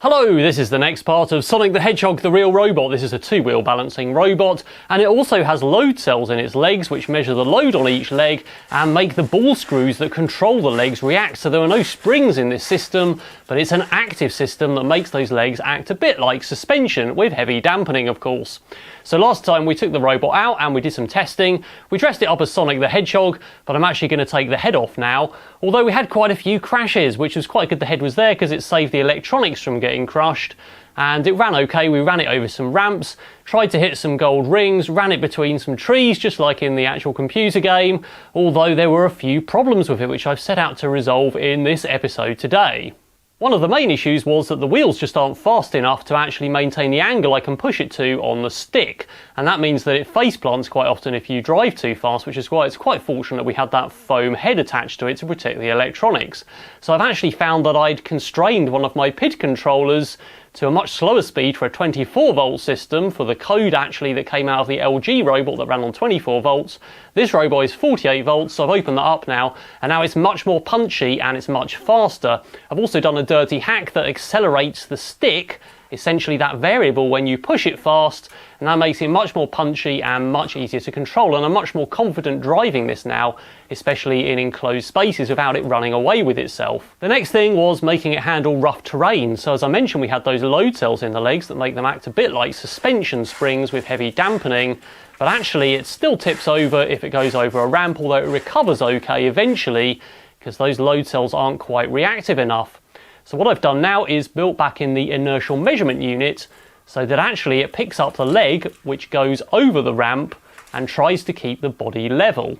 Hello, this is the next part of Sonic the Hedgehog, the real robot. This is a two-wheel balancing robot, and it also has load cells in its legs which measure the load on each leg and make the ball screws that control the legs react. So there are no springs in this system, but it's an active system that makes those legs act a bit like suspension, with heavy dampening of course. So last time we took the robot out and we did some testing. We dressed it up as Sonic the Hedgehog, but I'm actually going to take the head off now. Although we had quite a few crashes, which was quite good the head was there because it saved the electronics from getting crushed. And it ran okay. We ran it over some ramps, tried to hit some gold rings, ran it between some trees just like in the actual computer game, although there were a few problems with it which I've set out to resolve in this episode today. One of the main issues was that the wheels just aren't fast enough to actually maintain the angle I can push it to on the stick, and that means that it face plants quite often if you drive too fast, which is why it's quite fortunate we had that foam head attached to it to protect the electronics. So I've actually found that I'd constrained one of my PID controllers to a much slower speed for a 24 volt system for the code actually that came out of the LG robot that ran on 24 volts. This robot is 48 volts, so I've opened that up now, and now it's much more punchy and it's much faster. I've also done a dirty hack that accelerates the stick, essentially that variable when you push it fast, and that makes it much more punchy and much easier to control, and I'm much more confident driving this now, especially in enclosed spaces without it running away with itself. The next thing was making it handle rough terrain. So as I mentioned, we had those load cells in the legs that make them act a bit like suspension springs with heavy dampening, but actually it still tips over if it goes over a ramp, although it recovers okay eventually because those load cells aren't quite reactive enough. So what I've done now is built back in the inertial measurement unit so that actually it picks up the leg which goes over the ramp and tries to keep the body level.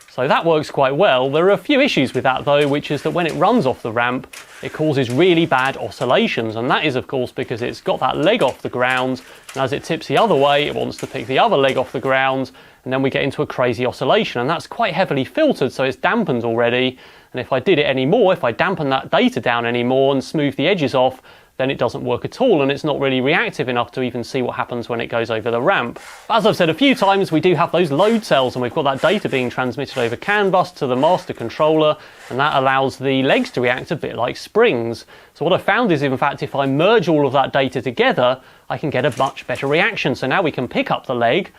So that works quite well. There are a few issues with that though, which is that when it runs off the ramp, it causes really bad oscillations, and that is of course because it's got that leg off the ground, and as it tips the other way, it wants to pick the other leg off the ground, and then we get into a crazy oscillation, and that's quite heavily filtered, so it's dampened already. And if I did it anymore, if I dampen that data down anymore and smooth the edges off, then it doesn't work at all, and it's not really reactive enough to even see what happens when it goes over the ramp. As I've said a few times, we do have those load cells, and we've got that data being transmitted over CAN bus to the master controller, and that allows the legs to react a bit like springs. So what I found is, in fact, if I merge all of that data together, I can get a much better reaction. So now we can pick up the leg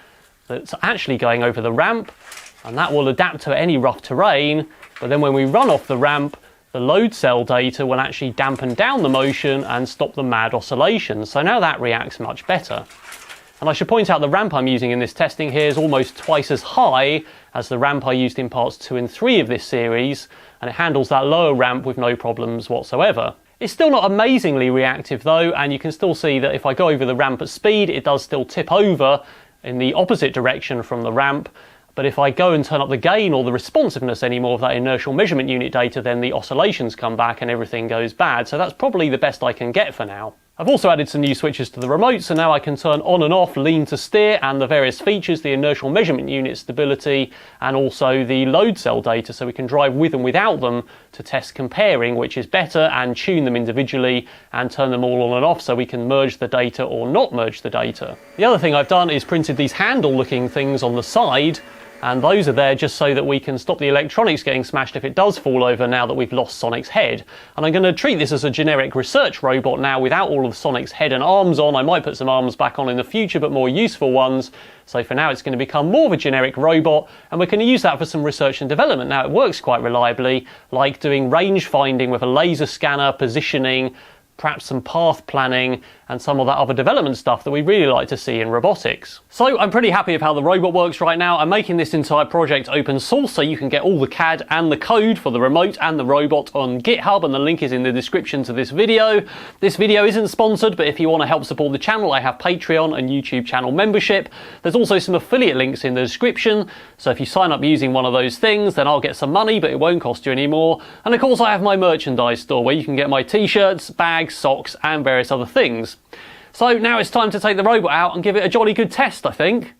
that's actually going over the ramp, and that will adapt to any rough terrain, but then when we run off the ramp, the load cell data will actually dampen down the motion and stop the mad oscillations. So now that reacts much better. And I should point out the ramp I'm using in this testing here is almost twice as high as the ramp I used in parts 2 and 3 of this series, and it handles that lower ramp with no problems whatsoever. It's still not amazingly reactive though, and you can still see that if I go over the ramp at speed, it does still tip over in the opposite direction from the ramp. But if I go and turn up the gain or the responsiveness anymore of that inertial measurement unit data, then the oscillations come back and everything goes bad. So that's probably the best I can get for now. I've also added some new switches to the remote, so now I can turn on and off lean to steer and the various features, the inertial measurement unit stability, and also the load cell data, so we can drive with and without them to test comparing which is better, and tune them individually and turn them all on and off so we can merge the data or not merge the data. The other thing I've done is printed these handle looking things on the side, and those are there just so that we can stop the electronics getting smashed if it does fall over now that we've lost Sonic's head. And I'm going to treat this as a generic research robot now without all of Sonic's head and arms on. I might put some arms back on in the future, but more useful ones. So for now it's going to become more of a generic robot, and we're going to use that for some research and development. Now it works quite reliably, like doing range finding with a laser scanner, positioning, perhaps some path planning, and some of that other development stuff that we really like to see in robotics. So I'm pretty happy with how the robot works right now. I'm making this entire project open source, so you can get all the CAD and the code for the remote and the robot on GitHub, and the link is in the description to this video. This video isn't sponsored, but if you want to help support the channel, I have Patreon and YouTube channel membership. There's also some affiliate links in the description, so if you sign up using one of those things, then I'll get some money, but it won't cost you any more. And of course I have my merchandise store where you can get my t-shirts, bags, socks, and various other things. So now it's time to take the robot out and give it a jolly good test, I think.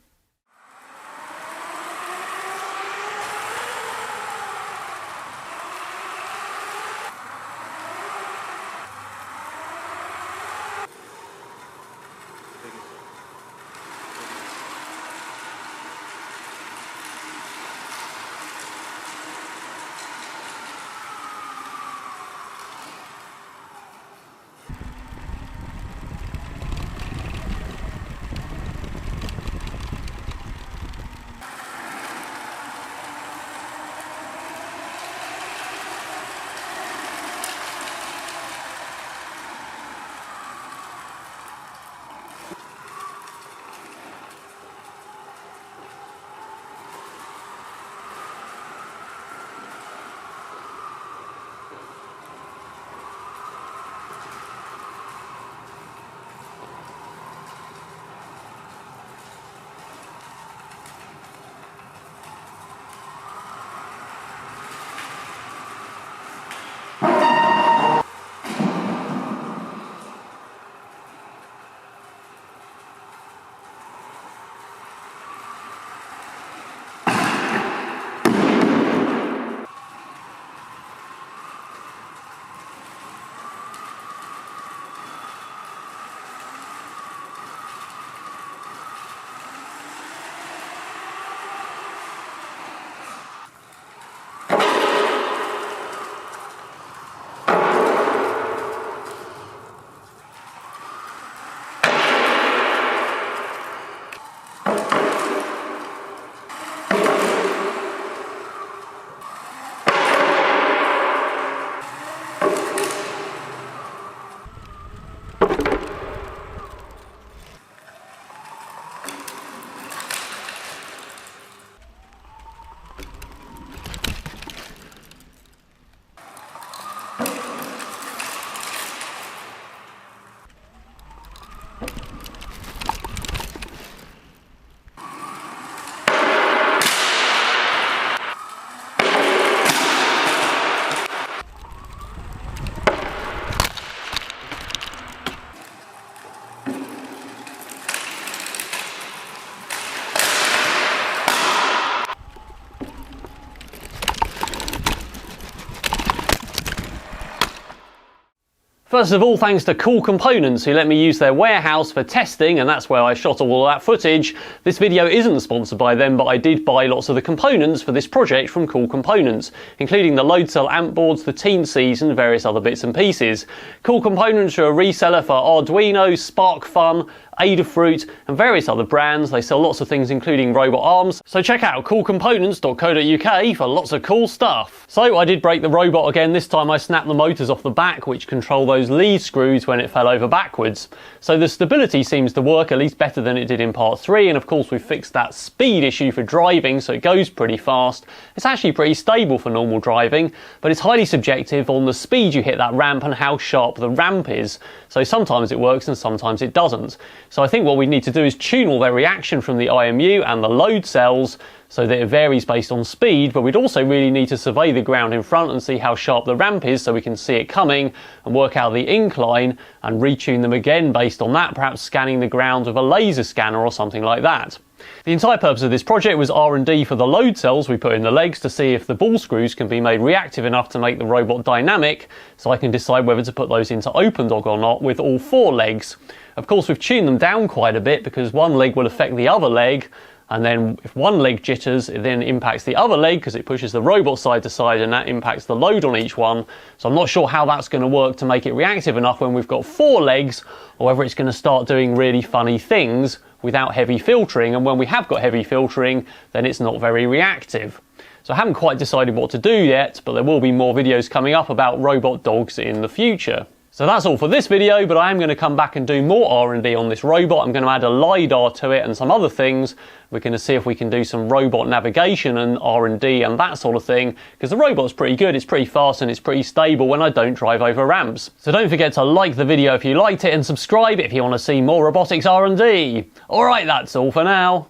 First of all, thanks to Cool Components, who let me use their warehouse for testing, and that's where I shot all that footage. This video isn't sponsored by them, but I did buy lots of the components for this project from Cool Components, including the load cell amp boards, the Teensys, and various other bits and pieces. Cool Components are a reseller for Arduino, SparkFun, Adafruit, and various other brands. They sell lots of things including robot arms, so check out coolcomponents.co.uk for lots of cool stuff. So I did break the robot again. This time I snapped the motors off the back, which control those lead screws when it fell over backwards. So the stability seems to work at least better than it did in part 3, and of course we've fixed that speed issue for driving, so it goes pretty fast. It's actually pretty stable for normal driving, but it's highly subjective on the speed you hit that ramp and how sharp the ramp is. So sometimes it works and sometimes it doesn't. So I think what we need to do is tune all their reaction from the IMU and the load cells so that it varies based on speed, but we'd also really need to survey the ground in front and see how sharp the ramp is so we can see it coming and work out the incline and retune them again based on that, perhaps scanning the ground with a laser scanner or something like that. The entire purpose of this project was R&D for the load cells we put in the legs to see if the ball screws can be made reactive enough to make the robot dynamic, so I can decide whether to put those into OpenDog or not with all 4 legs. Of course, we've tuned them down quite a bit because one leg will affect the other leg, and then if one leg jitters, it then impacts the other leg because it pushes the robot side to side, and that impacts the load on each one. So I'm not sure how that's going to work to make it reactive enough when we've got 4 legs, or whether it's going to start doing really funny things without heavy filtering, and when we have got heavy filtering, then it's not very reactive. So I haven't quite decided what to do yet, but there will be more videos coming up about robot dogs in the future. So that's all for this video, but I am going to come back and do more R&D on this robot. I'm going to add a LiDAR to it and some other things. We're going to see if we can do some robot navigation and R&D and that sort of thing, because the robot's pretty good, it's pretty fast and it's pretty stable when I don't drive over ramps. So don't forget to like the video if you liked it and subscribe if you want to see more robotics R&D. Alright, that's all for now.